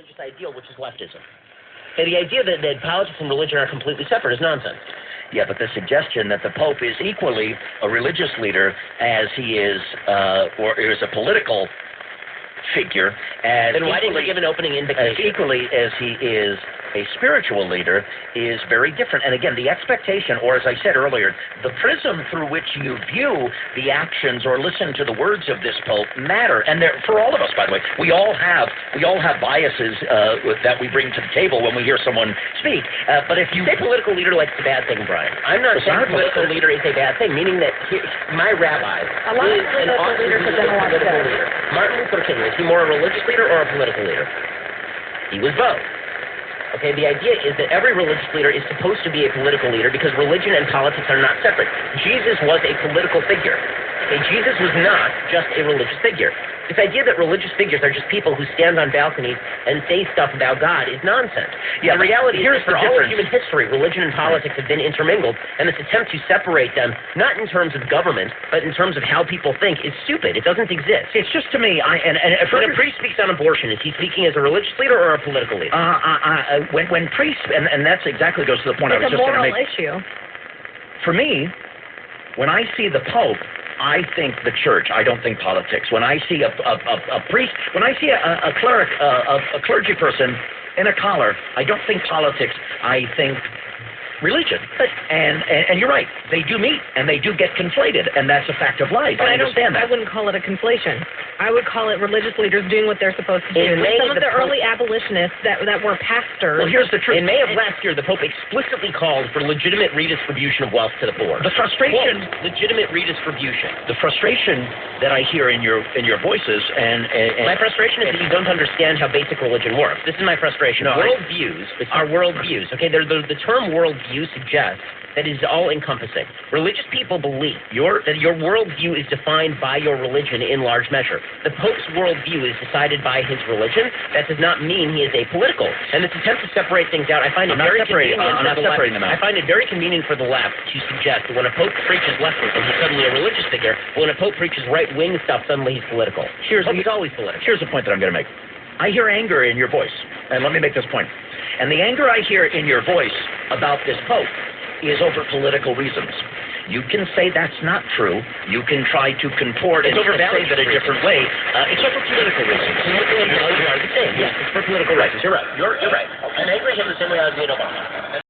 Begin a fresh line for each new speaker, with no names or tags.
religious ideal, which is leftism. And the idea that politics and religion are completely separate is nonsense.
Yeah, but the suggestion that the Pope is equally a religious leader as he is, or is a political figure, as
then why didn't you give an opening invocation?
As equally as he is a spiritual leader is very different. And again, the expectation, or as I said earlier, the prism through which you view the actions or listen to the words of this Pope matter. And for all of us, by the way, we all have biases that we bring to the table when we hear someone speak. But if you
say political leader like it's a bad thing, Brian, I'm not saying political leader is a bad thing, meaning that my rabbi
a lot of political leaders have been a lot better.
Martin Luther King, is he more a religious leader or a political leader? He was both. Okay, the idea is that every religious leader is supposed to be a political leader because religion and politics are not separate. Jesus was a political figure. Okay, Jesus was not just a religious figure. This idea that religious figures are just people who stand on balconies and say stuff about God is nonsense.
Yeah,
the reality is that for all of
difference.
human history, religion and politics have been intermingled, and this attempt to separate them, not in terms of government, but in terms of how people think, is stupid. It doesn't exist.
It's just to me,
when a priest speaks on abortion, is he speaking as a religious leader or a political leader?
When priests, and that's exactly goes to the point I was just going to make.
It's a moral issue.
For me, when I see the Pope, I think the church. I don't think politics. When I see a priest, when I see a cleric, a clergy person in a collar, I don't think politics. I think religion. And you're right. They do meet and they do get conflated, and that's a fact of life.
But
I understand that.
I wouldn't call it a conflation. I would call it religious leaders doing what they're supposed to do. Some of the early abolitionists that were pastors.
Well, here's the truth. In May of last year, the Pope explicitly called for legitimate redistribution of wealth to the poor.
The frustration,
legitimate redistribution.
the frustration that I hear in your voices, and
my frustration is that you don't understand how basic religion works. This is my frustration.
No,
worldviews are worldviews. Okay, the term worldview suggests that it is all-encompassing. Religious people believe that your worldview is defined by your religion in large measure. The Pope's worldview is decided by his religion. That does not mean he is apolitical. And this attempt to separate things out, I find it very convenient I find it very convenient for the left to suggest that when a Pope preaches leftism, he's suddenly a religious figure. But when a Pope preaches right-wing stuff, suddenly he's political. He's always political.
Here's the point that I'm going to make. I hear anger in your voice, and let me make this point. And the anger I hear in your voice about this Pope is over political reasons. You can say that's not true. You can try to contort and say that a different way. It's over political reasons.
Political and values are the same. Yes, it's for political reasons. You're right. You're right. And I agree with him the same way I agree with Obama.